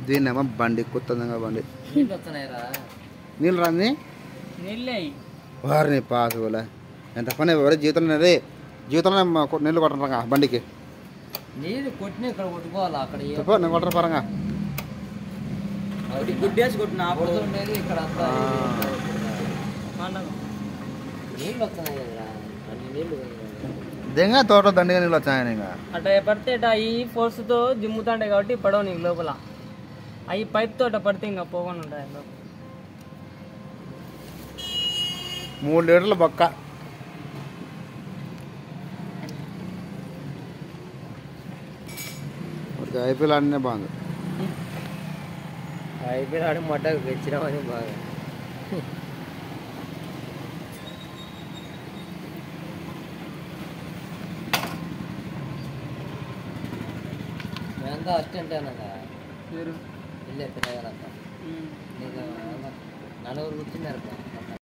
దీన్నేమో బండి కొత్తగా బండి నీళ్ళు వస్తున్నాయిరా నీళ్ళు రాంది నీళ్ళే వారిని పాసు పోలే ఎంత పని ఎవరి జీవితంలో అదే జీవితంలో నీళ్ళు కొట్టరా బండికి నీళ్ళు కొట్టిన ఇక్కడ కొట్టుకోవాలా అక్కడ చెప్పు నేను కొట్టరు పరంగా గుడ్డేసి కొట్టిన ఉండేది ఇక్కడ నీళ్ళు వస్తున్నాయి కదరా అన్ని నీళ్ళు దెంగా తోట దండిగా నీళ్ళు వచ్చాయని ఇంకా అట్లా పడితే ఈ ఫోర్స్తో జిమ్ముతాంటాయి కాబట్టి పడవ నీకు లోపల అవి పైప్తో అట్లా పడితే ఇంకా పోకుండా ఉంటాయి 3 లీటర్ల బొక్క ఐపీఎల్ ఆడినే బాగుంది ఐపీఎల్ ఆడి మొట్ట పెంచినామని బాగా మేమంతా అసిస్టెంట్ అనగా ఇల్లు ఎత్తినారంతా నీకు నలుగురు కూర్చున్నారు